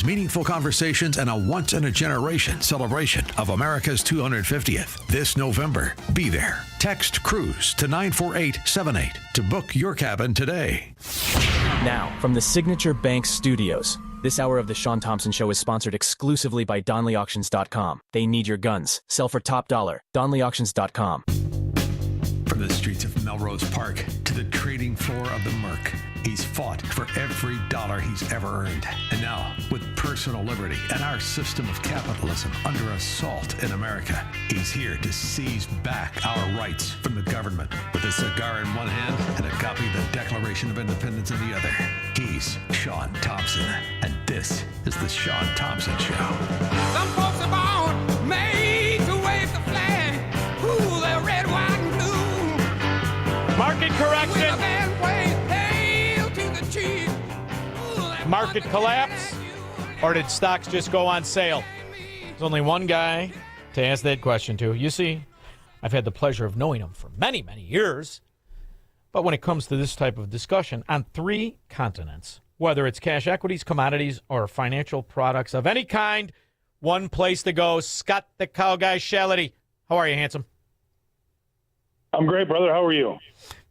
Meaningful conversations and a once-in-a-generation celebration of America's 250th. This November, be there. Text CRUISE to 94878 to book your cabin today. Now, from the Signature Bank Studios, this hour of the Shaun Thompson Show is sponsored exclusively by DonleyAuctions.com. They need your guns. Sell for top dollar. DonleyAuctions.com. From the streets of Melrose Park to the trading floor of the Merc, he's fought for every dollar he's ever earned. And now, with personal liberty and our system of capitalism under assault in America, he's here to seize back our rights from the government. With a cigar in one hand and a copy of the Declaration of Independence in the other, he's Shaun Thompson. And this is the Shaun Thompson Show. Some folks are born made to wave the flag. Ooh, they're red, white, and blue. Market correction. Market collapse, or did stocks just go on sale? There's only one guy to ask that question to. You see, I've had the pleasure of knowing him for many, many years. But when it comes to this type of discussion on 3 continents, whether it's cash equities, commodities, or financial products of any kind, one place to go. Scott the Cow Guy Shellady. How are you, handsome? I'm great, brother. How are you?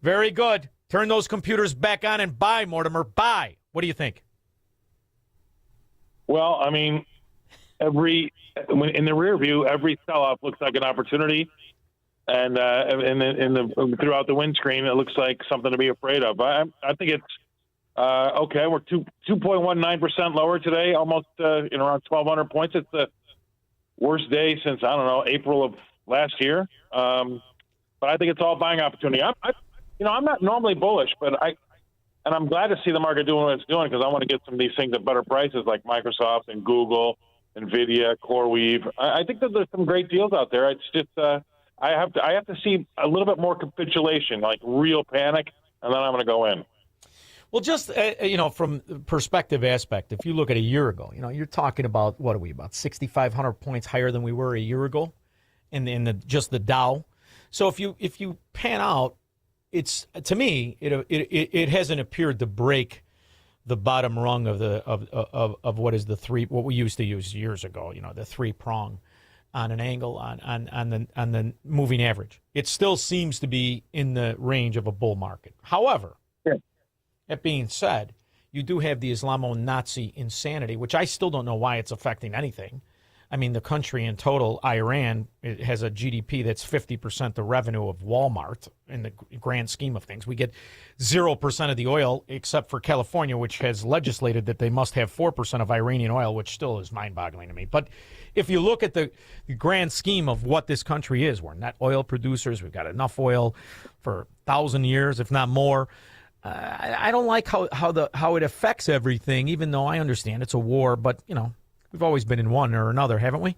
Very good. Turn those computers back on and buy, Mortimer. Buy. What do you think? Well, I mean, in the rear view, every sell-off looks like an opportunity, and throughout the windscreen, it looks like something to be afraid of. I think it's okay. We're 2.19% lower today, almost around 1,200 points. It's the worst day since April of last year. But I think it's all buying opportunity. I'm not normally bullish, but I'm glad to see the market doing what it's doing because I want to get some of these things at better prices like Microsoft and Google, NVIDIA, CoreWeave. I think that there's some great deals out there. It's just I have to see a little bit more capitulation, like real panic, and then I'm going to go in. Well, just from the perspective aspect, if you look at a year ago, you're talking about about 6,500 points higher than we were a year ago in just the Dow. So if you pan out, it's to me it hasn't appeared to break the bottom rung of what is what we used to use years ago. The 3-prong on an angle on the moving average. It still seems to be in the range of a bull market. However, that being said, you do have the Islamo-Nazi insanity, which I still don't know why it's affecting anything. I mean, the country in total, Iran, it has a GDP that's 50% the revenue of Walmart in the grand scheme of things. We get 0% of the oil, except for California, which has legislated that they must have 4% of Iranian oil, which still is mind-boggling to me. But if you look at the grand scheme of what this country is, we're net oil producers. We've got enough oil for 1,000 years, if not more. I don't like how it affects everything, even though I understand it's a war, but, we've always been in one or another, haven't we?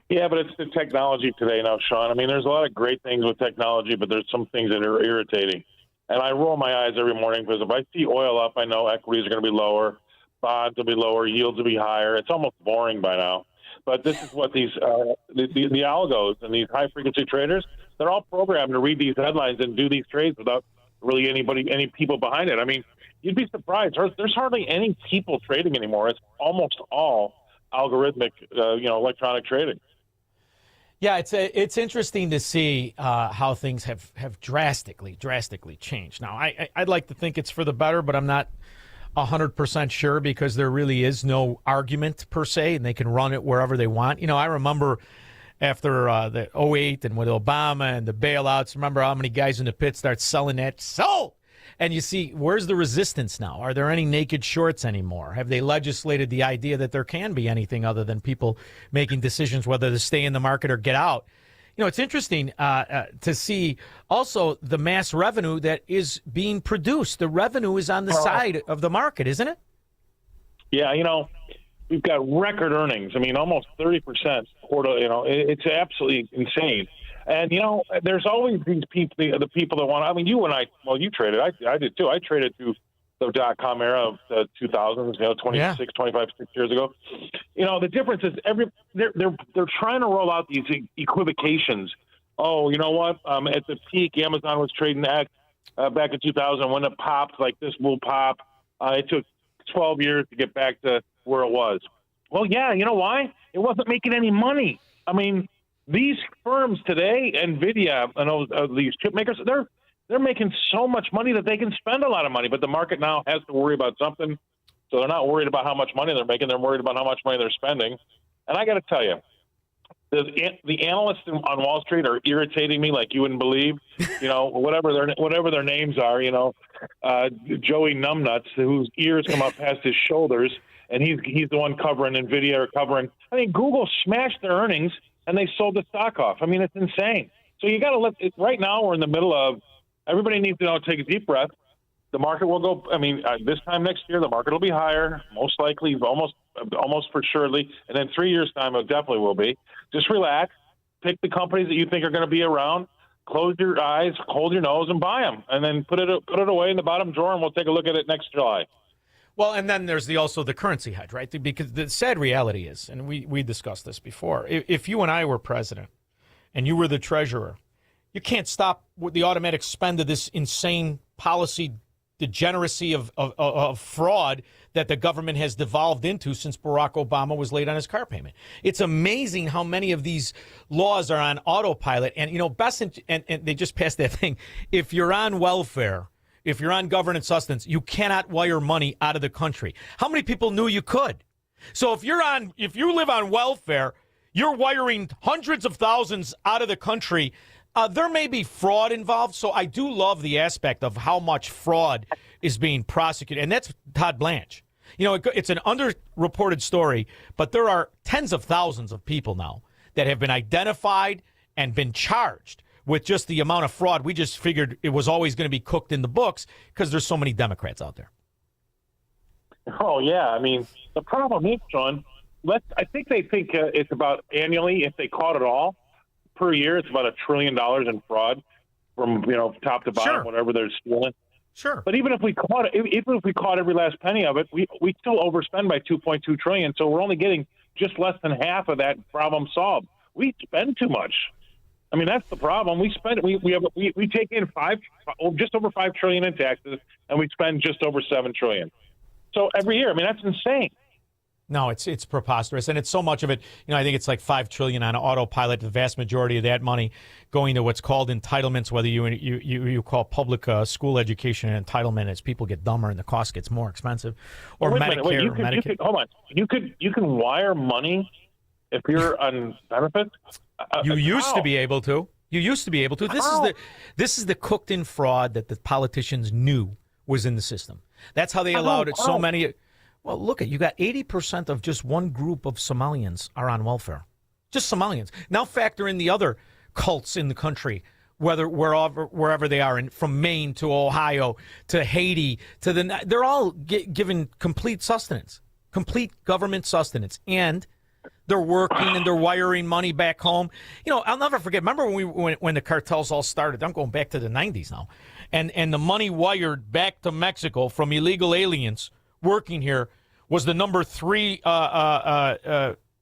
Yeah, but it's the technology today now, Shaun. I mean, there's a lot of great things with technology, but there's some things that are irritating. And I roll my eyes every morning because if I see oil up, I know equities are going to be lower, bonds will be lower, yields will be higher. It's almost boring by now. But this is what these the algos and these high-frequency traders, they're all programmed to read these headlines and do these trades without really any people behind it. I mean, you'd be surprised. There's hardly any people trading anymore. It's almost all algorithmic, electronic trading. Yeah, it's interesting to see how things have drastically changed. Now, I'd like to think it's for the better, but I'm not 100% sure because there really is no argument per se, and they can run it wherever they want. I remember after the 2008 and with Obama and the bailouts, remember how many guys in the pit start selling that? Sold! And you see, where's the resistance now? Are there any naked shorts anymore? Have they legislated the idea that there can be anything other than people making decisions whether to stay in the market or get out? It's interesting to see also the mass revenue that is being produced. The revenue is on the side of the market, isn't it? Yeah, we've got record earnings. I mean, almost 30% quarter. It's absolutely insane. And, there's always these people, the people that want, you and I, you traded. I did too. I traded through the dot-com era of the 2000s, 25, 6 years ago. The difference is they're trying to roll out these equivocations. Oh, you know what? At the peak, Amazon was trading X back in 2000. When it popped, like this will pop. It took 12 years to get back to where it was. Well, yeah, you know why? It wasn't making any money. I mean, these firms today, NVIDIA and these chip makers, they're making so much money that they can spend a lot of money, but the market now has to worry about something. So they're not worried about how much money they're making. They're worried about how much money they're spending. And I got to tell you, the analysts on Wall Street are irritating me like you wouldn't believe. Whatever their names are. Joey Numbnuts, whose ears come up past his shoulders, and he's the one covering NVIDIA or covering. I mean, Google smashed their earnings and they sold the stock off. I mean, it's insane. So you got to let it. Right now, we're in the middle of. Everybody needs to take a deep breath. The market will go. I mean, this time next year, the market will be higher, most likely, almost for surely. And then 3 years' time, it definitely will be. Just relax. Pick the companies that you think are going to be around. Close your eyes, hold your nose, and buy them. And then put it away in the bottom drawer, and we'll take a look at it next July. Well, and then there's also the currency hedge, right? Because the sad reality is, and we discussed this before, if you and I were president and you were the treasurer, you can't stop the automatic spend of this insane policy degeneracy of fraud that the government has devolved into since Barack Obama was late on his car payment. It's amazing how many of these laws are on autopilot. And, and they just passed that thing. If you're on welfare, if you're on government sustenance, you cannot wire money out of the country. How many people knew you could? So if you live on welfare, you're wiring hundreds of thousands out of the country. There may be fraud involved, so I do love the aspect of how much fraud is being prosecuted, and that's Todd Blanche. It's an underreported story, but there are tens of thousands of people now that have been identified and been charged with just the amount of fraud. We just figured it was always going to be cooked in the books because there's so many Democrats out there. Oh, yeah. I mean, the problem is, Shaun, I think they think it's about annually, if they caught it all, per year, it's about $1 trillion in fraud from top to bottom, Sure. whatever they're stealing. Sure. But even if we caught it, even if we caught every last penny of it, we still overspend by $2.2 trillion. So we're only getting just less than half of that problem solved. We spend too much. I mean, that's the problem. We take in just over $5 trillion in taxes, and we spend just over $7 trillion. So every year, I mean, that's insane. No, it's preposterous, and it's so much of it. I think it's like $5 trillion on autopilot. The vast majority of that money going to what's called entitlements. Whether you call public school education an entitlement, as people get dumber and the cost gets more expensive, or Medicare. Medicaid. Hold on, you can wire money if you're on benefits. You used to be able to. This is the cooked-in fraud that the politicians knew was in the system. That's how they allowed it. So many. Well, look you got 80% of just one group of Somalians are on welfare. Just Somalians. Now factor in the other cults in the country, wherever they are, from Maine to Ohio to Haiti they're all given complete sustenance, complete government sustenance, and they're working and they're wiring money back home. I'll never forget. Remember when the cartels all started? I'm going back to the 90s now, and the money wired back to Mexico from illegal aliens working here was the number 3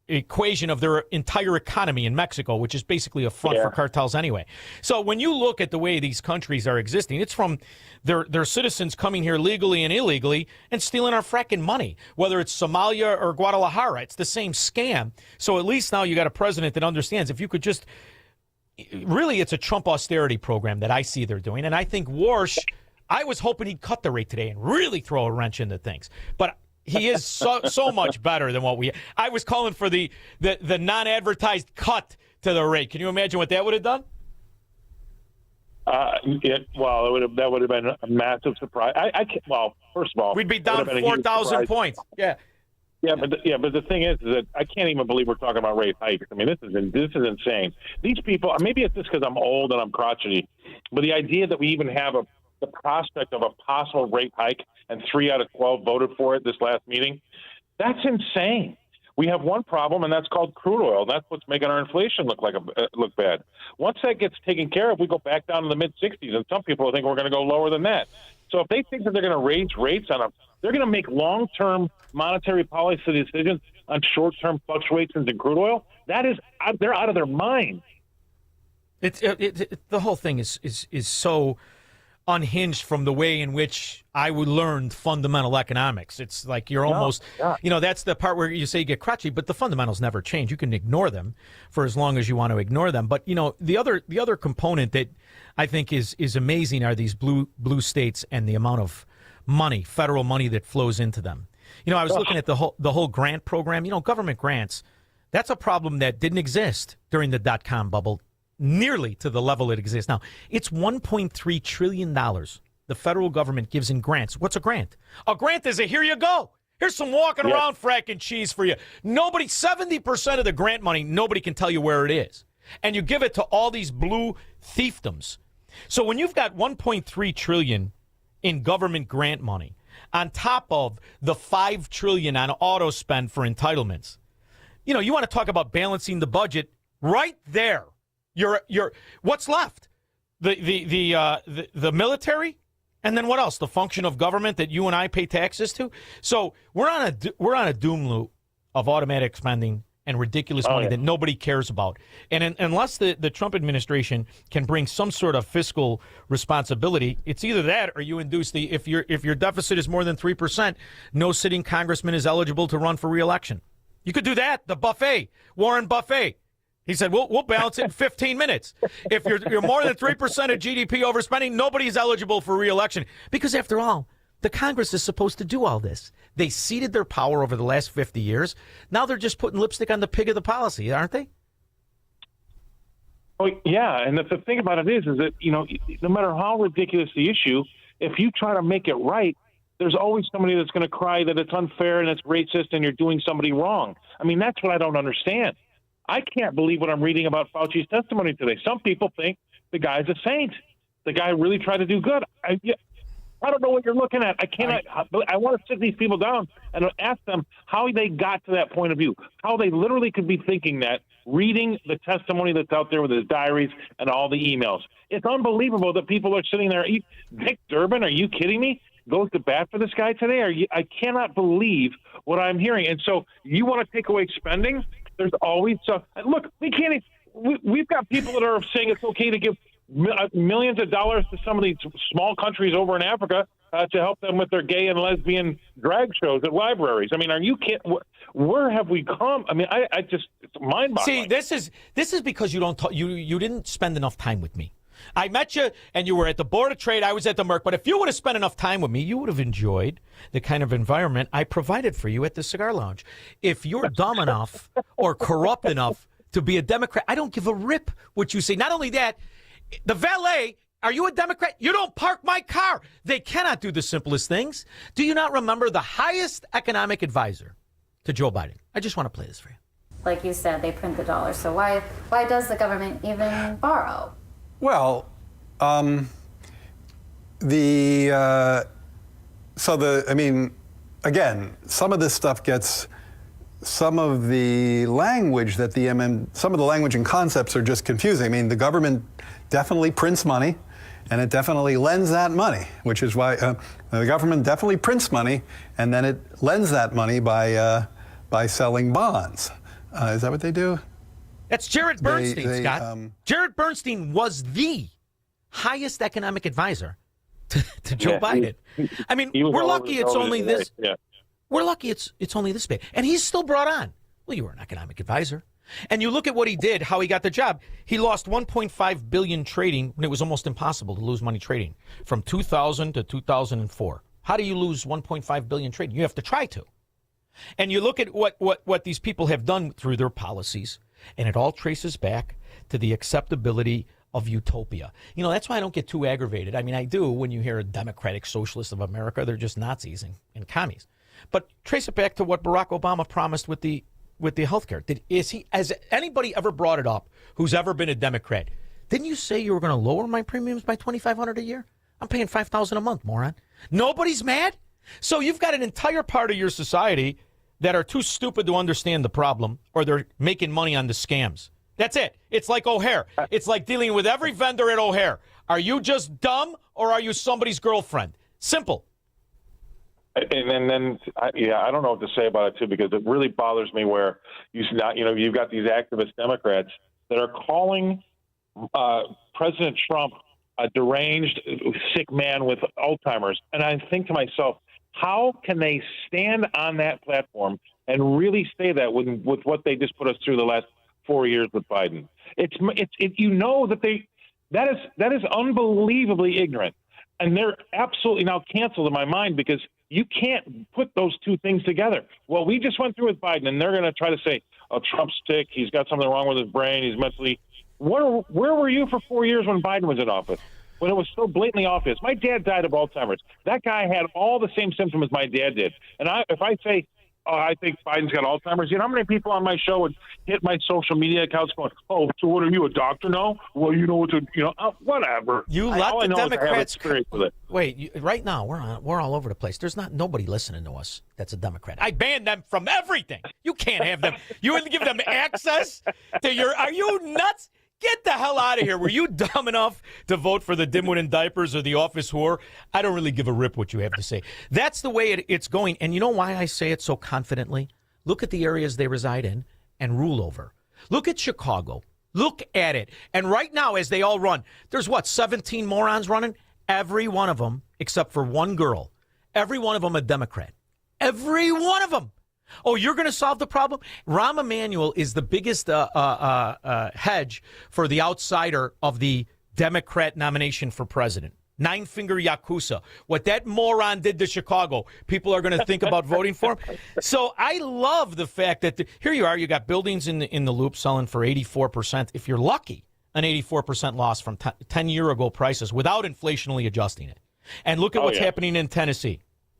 equation of their entire economy in Mexico, which is basically a front for cartels anyway. So when you look at the way these countries are existing, it's from their citizens coming here legally and illegally and stealing our fracking money, whether it's Somalia or Guadalajara. It's the same scam. So at least now you got a president that understands if you could just really, it's a Trump austerity program that I see they're doing. And I think Warsh, I was hoping he'd cut the rate today and really throw a wrench into things. But he is so much better than what I was calling for the non-advertised cut to the rate. Can you imagine what that would have done? That would have been a massive surprise. First of all, we'd be down 4,000 points. Yeah. But the thing is that I can't even believe we're talking about rate hikes. I mean, this is insane. These people, maybe it's just because I'm old and I'm crotchety, but the idea that we even have the prospect of a possible rate hike and 3 out of 12 voted for it this last meeting, that's insane. We have one problem, and that's called crude oil. That's what's making our inflation look bad. Once that gets taken care of, we go back down to the mid-60s, and some people think we're going to go lower than that. So if they think that they're going to raise rates they're going to make long-term monetary policy decisions on short-term fluctuations in crude oil. They're out of their mind. The whole thing is so unhinged from the way in which I would learn fundamental economics. It's like you're almost, that's the part where you say you get crotchety, but the fundamentals never change. You can ignore them for as long as you want to ignore them. But, the other component that I think is amazing are these blue states and the amount of money, federal money that flows into them. I was looking at the whole grant program, government grants. That's a problem that didn't exist during the dot-com bubble, nearly to the level it exists now. It's $1.3 trillion the federal government gives in grants. What's a grant? A grant is here you go. Here's some walking around fracking cheese for you. 70% of the grant money, nobody can tell you where it is. And you give it to all these blue fiefdoms. So when you've got $1.3 trillion in government grant money, on top of the $5 trillion on auto spend for entitlements, you want to talk about balancing the budget right there. You're what's left? The military, and then what else? The function of government that you and I pay taxes to. So we're on a doom loop of automatic spending and ridiculous money that nobody cares about. And unless the Trump administration can bring some sort of fiscal responsibility, it's either that or you induce if your deficit is more than 3%, no sitting congressman is eligible to run for re-election. You could do that. The buffet, Warren Buffett. He said, we'll balance it in 15 minutes. If you're more than 3% of GDP overspending, nobody's eligible for re-election. Because after all, the Congress is supposed to do all this. They ceded their power over the last 50 years. Now they're just putting lipstick on the pig of the policy, aren't they? Oh, yeah. And the thing about it is that, no matter how ridiculous the issue, if you try to make it right, there's always somebody that's going to cry that it's unfair and it's racist and you're doing somebody wrong. I mean, that's what I don't understand. I can't believe what I'm reading about Fauci's testimony today. Some people think the guy's a saint. The guy really tried to do good. I don't know what you're looking at. I want to sit these people down and ask them how they got to that point of view, how they literally could be thinking that, reading the testimony that's out there with his diaries and all the emails. It's unbelievable that people are sitting there. Dick Durbin, are you kidding me? Goes to bat for this guy today? I cannot believe what I'm hearing. And so you want to take away spending? There's always look. We can't. We've got people that are saying it's okay to give millions of dollars to some of these small countries over in Africa to help them with their gay and lesbian drag shows at libraries. I mean, are you kidding? Where have we come? I mean, I just it's mind-boggling. See, this is because you don't you didn't spend enough time with me. I met you, and you were at the Board of Trade. I was at the Merc. But if you would have spent enough time with me, you would have enjoyed the kind of environment I provided for you at the Cigar Lounge. If you're dumb enough or corrupt enough to be a Democrat, I don't give a rip what you say. Not only that, the valet, are you a Democrat? You don't park my car. They cannot do the simplest things. Do you not remember the highest economic advisor to Joe Biden? I just want to play this for you. Like you said, they print the dollar. So why does the government even borrow? Well, again, some of this stuff gets, some of the language that some of the language and concepts are just confusing. I mean, the government definitely prints money, and it definitely lends that money, which is why the government definitely prints money, and then it lends that money by selling bonds. Is that what they do? That's Jared Bernstein, Scott. Jared Bernstein was the highest economic advisor to Joe Biden. I mean, we're lucky it's only this. Yeah. We're lucky it's only this big. And he's still brought on. Well, you were an economic advisor. And you look at what he did, how he got the job. He lost $1.5 billion trading when it was almost impossible to lose money trading from 2000 to 2004. How do you lose $1.5 billion trading? You have to try to. And you look at what these people have done through their policies. And it all traces back to the acceptability of utopia. That's why I don't get too aggravated. I mean, I do when you hear a Democratic Socialist of America. They're just Nazis and commies. But trace it back to what Barack Obama promised with the health care. Has anybody ever brought it up who's ever been a Democrat? Didn't you say you were going to lower my premiums by $2,500 a year? I'm paying $5,000 a month, moron. Nobody's mad? So you've got an entire part of your society that are too stupid to understand the problem, or they're making money on the scams. That's it. It's like O'Hare. It's like dealing with every vendor at O'Hare. Are you just dumb, or are you somebody's girlfriend? Simple. And then, I don't know what to say about it, too, because it really bothers me where you've got these activist Democrats that are calling President Trump a deranged, sick man with Alzheimer's. And I think to myself, how can they stand on that platform and really say that with what they just put us through the last 4 years with Biden? That is unbelievably ignorant. And they're absolutely now canceled in my mind because you can't put those two things together. Well, we just went through with Biden, and they're going to try to say, oh, Trump's sick, he's got something wrong with his brain, he's mentally. Where were you for 4 years when Biden was in office? When it was so blatantly obvious. My dad died of Alzheimer's. That guy had all the same symptoms my dad did. And if I say, oh, I think Biden's got Alzheimer's, you know how many people on my show would hit my social media accounts going, oh, so what are you, a doctor now? Well, you know what to, whatever. You let all the I know Democrats. is I have experience with it. Wait, right now we're all over the place. There's nobody listening to us that's a Democrat. I banned them from everything. You can't have them. You wouldn't give them access to your. Are you nuts? Get the hell out of here. Were you dumb enough to vote for the dimwit in diapers or the office whore? I don't really give a rip what you have to say. That's the way it's going. And you know why I say it so confidently? Look at the areas they reside in and rule over. Look at Chicago. Look at it. And right now, as they all run, there's 17 morons running? Every one of them, except for one girl, every one of them a Democrat. Every one of them. Oh, you're going to solve the problem? Rahm Emanuel is the biggest hedge for the outsider of the Democrat nomination for president. Nine-finger Yakuza. What that moron did to Chicago, people are going to think about voting for him. So I love the fact that here you are, you got buildings in the Loop selling for 84%. If you're lucky, an 84% loss from 10-year-ago prices without inflationally adjusting it. And look at what's happening in Tennessee.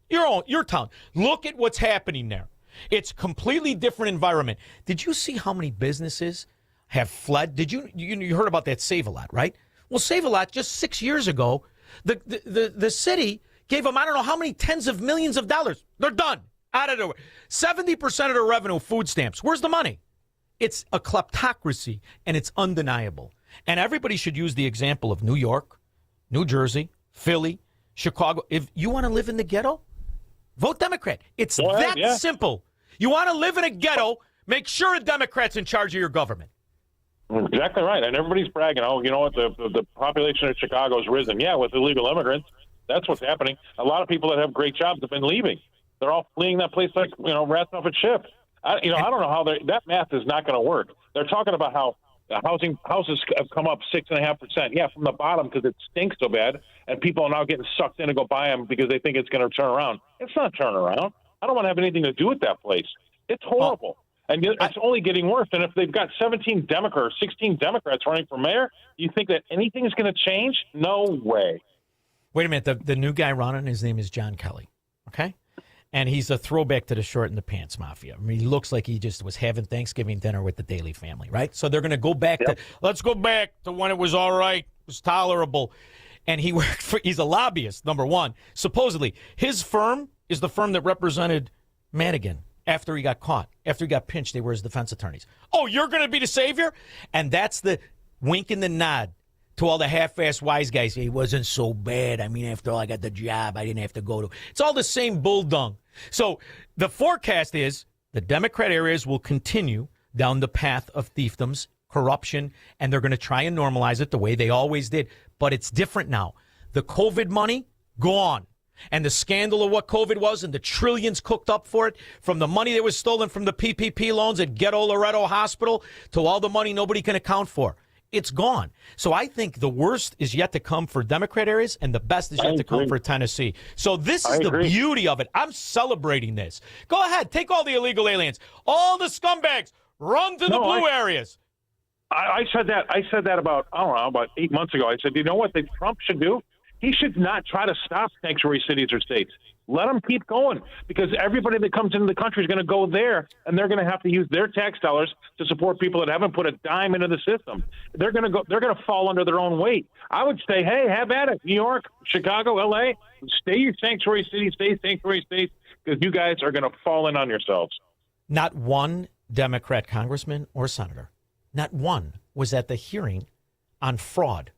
Your town. Look at what's happening there. It's a completely different environment. Did you see how many businesses have fled? Did you heard about that Save-A-Lot, right? Well, Save-A-Lot just 6 years ago, the city gave them I don't know how many tens of millions of dollars. They're done. Out of the way. 70% of their revenue, food stamps. Where's the money? It's a kleptocracy, and it's undeniable. And everybody should use the example of New York, New Jersey, Philly, Chicago. If you want to live in the ghetto, vote Democrat. It's that simple. You want to live in a ghetto, make sure a Democrat's in charge of your government. Exactly right. And everybody's bragging, oh, you know what, the population of Chicago has risen. Yeah, with illegal immigrants. That's what's happening. A lot of people that have great jobs have been leaving. They're all fleeing that place like, rats off a ship. I don't know how that math is not going to work. They're talking about how houses have come up 6.5%. Yeah, from the bottom because it stinks so bad, and people are now getting sucked in to go buy them because they think it's going to turn around. It's not turning around. I don't want to have anything to do with that place. It's horrible. And it's only getting worse. And if they've got 16 Democrats running for mayor, you think that anything is going to change? No way. Wait a minute. The new guy running, his name is John Kelly. Okay? And he's a throwback to the short and the pants mafia. I mean, he looks like he just was having Thanksgiving dinner with the Daley family, right? So they're going to go back let's go back to when it was all right, it was tolerable. And he's a lobbyist, number one. Supposedly, his firm is the firm that represented Madigan after he got caught. After he got pinched, they were his defense attorneys. Oh, you're going to be the savior? And that's the wink and the nod to all the half-assed wise guys. He wasn't so bad. I mean, after all, I got the job. I didn't have to go to. It's all the same bull dung. So the forecast is the Democrat areas will continue down the path of fiefdoms, corruption, and they're going to try and normalize it the way they always did. But it's different now. The COVID money, gone. And the scandal of what COVID was and the trillions cooked up for it, from the money that was stolen from the PPP loans at Ghetto Loretto Hospital to all the money nobody can account for. It's gone. So I think the worst is yet to come for Democrat areas and the best is yet to come for Tennessee. So this is the beauty of it. I'm celebrating this. Go ahead. Take all the illegal aliens. All the scumbags. Run to the blue areas. I said that about 8 months ago. I said, you know what Trump should do? He should not try to stop sanctuary cities or states. Let them keep going because everybody that comes into the country is going to go there, and they're going to have to use their tax dollars to support people that haven't put a dime into the system. They're going to fall under their own weight. I would say, hey, have at it. New York, Chicago, L.A., stay your sanctuary cities, stay sanctuary states because you guys are going to fall in on yourselves. Not one Democrat congressman or senator, not one was at the hearing on fraud.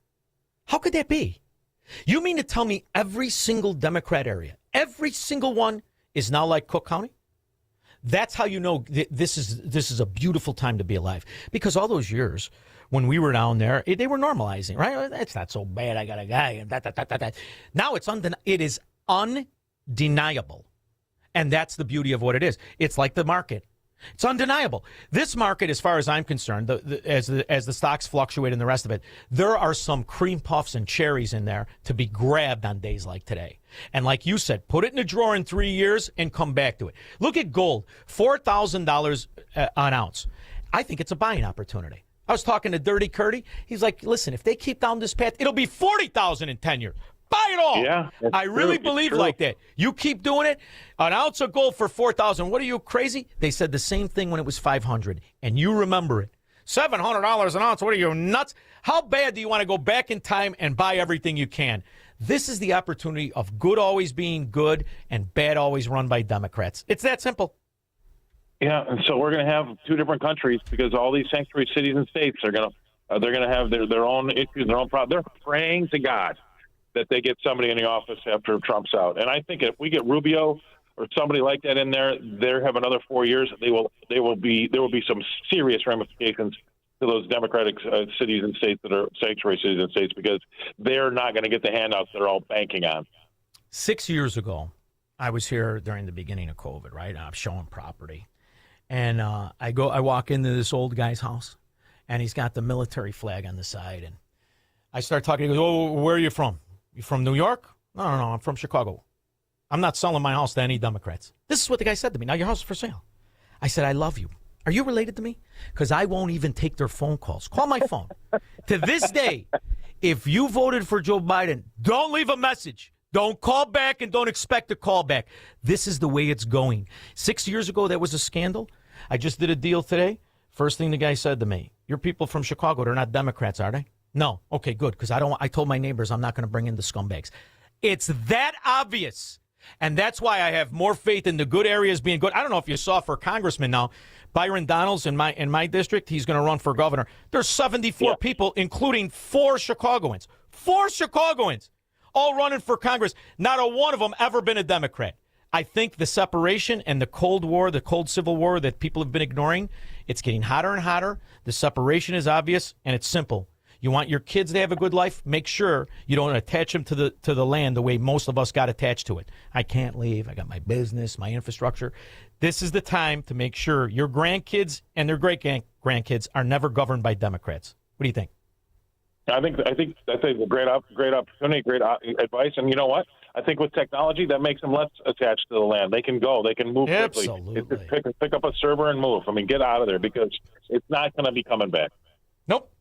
How could that be? You mean to tell me every single Democrat area, every single one is now like Cook County? That's how you know this is a beautiful time to be alive. Because all those years when we were down there, they were normalizing, right? It's not so bad. I got a guy and that. Now it is undeniable. And that's the beauty of what it is. It's like the market. It's undeniable. This market, as far as I'm concerned, as the stocks fluctuate and the rest of it, there are some cream puffs and cherries in there to be grabbed on days like today. And like you said, put it in a drawer in 3 years and come back to it. Look at gold, $4,000 an ounce. I think it's a buying opportunity. I was talking to Dirty Curdy. He's like, listen, if they keep down this path, it'll be $40,000 in 10 years. Buy it all. Yeah, I really believe like that. You keep doing it. An ounce of gold for $4,000. What are you, crazy? They said the same thing when it was $500, and you remember it. $700 an ounce. What are you, nuts? How bad do you want to go back in time and buy everything you can? This is the opportunity of good always being good and bad always run by Democrats. It's that simple. Yeah, and so we're going to have two different countries because all these sanctuary cities and states are going to they're going to have their own issues, their own problems. They're praying to God that they get somebody in the office after Trump's out. And I think if we get Rubio or somebody like that in there, they have another 4 years. There will be some serious ramifications to those Democratic cities and states that are sanctuary cities and states because they're not going to get the handouts they're all banking on. 6 years ago, I was here during the beginning of COVID, right? I'm showing property. And I walk into this old guy's house, and he's got the military flag on the side. And I start talking. He goes, "Oh, where are you from? You from New York?" No, I'm from Chicago. I'm not selling my house to any Democrats. This is what the guy said to me. Now your house is for sale. I said, I love you. Are you related to me? Because I won't even take their phone calls. Call my phone. To this day, if you voted for Joe Biden, don't leave a message. Don't call back and don't expect a call back. This is the way it's going. 6 years ago, that was a scandal. I just did a deal today. First thing the guy said to me, "You're people from Chicago. They're not Democrats, are they?" No. Okay, good. Because I told my neighbors I'm not going to bring in the scumbags. It's that obvious. And that's why I have more faith in the good areas being good. I don't know if you saw for congressman now, Byron Donalds in my district, he's going to run for governor. There's 74 people, including 4 Chicagoans. 4 Chicagoans all running for Congress. Not a one of them ever been a Democrat. I think the separation and the Cold War, the Cold Civil War that people have been ignoring, it's getting hotter and hotter. The separation is obvious, and it's simple. You want your kids to have a good life? Make sure you don't attach them to the land the way most of us got attached to it. I can't leave. I got my business, my infrastructure. This is the time to make sure your grandkids and their great-grandkids are never governed by Democrats. What do you think? I think that's a great opportunity, great advice. And you know what? I think with technology, that makes them less attached to the land. They can go. They can move quickly. Absolutely. Just pick up a server and move. I mean, get out of there because it's not going to be coming back. Nope.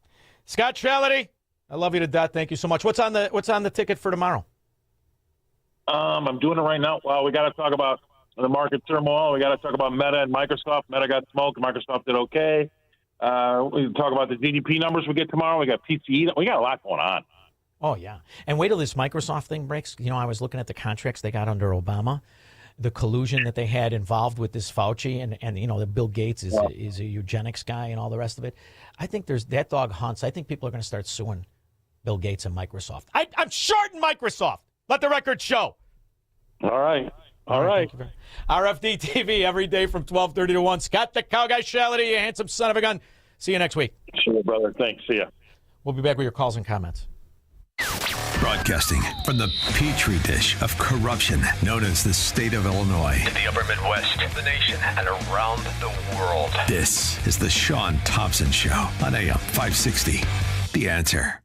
Scott Shellady, I love you to death. Thank you so much. What's on the ticket for tomorrow? I'm doing it right now. Well, we got to talk about the market turmoil. We got to talk about Meta and Microsoft. Meta got smoked. Microsoft did okay. We talk about the GDP numbers we get tomorrow. We got PCE. We got a lot going on. Oh, yeah. And wait till this Microsoft thing breaks. You know, I was looking at the contracts they got under Obama, the collusion that they had involved with this Fauci, and you know, that Bill Gates is a eugenics guy and all the rest of it. I think there's that dog hunts. I think people are going to start suing Bill Gates and Microsoft. I'm shorting Microsoft. Let the record show. All right. All right. RFD TV every day from 12:30 to 1. Scott the Cow Guy Shellady, you handsome son of a gun. See you next week. Sure, brother. Thanks. See ya. We'll be back with your calls and comments. Broadcasting from the petri dish of corruption known as the state of Illinois. In the upper Midwest, the nation, and around the world. This is the Shaun Thompson Show on AM 560. The Answer.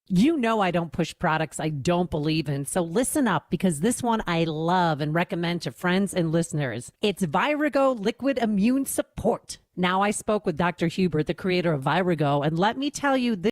You know I don't push products I don't believe in, so listen up because this one I love and recommend to friends and listeners. It's Virago Liquid Immune Support. Now I spoke with Dr. Hubert, the creator of Virago, and let me tell you, this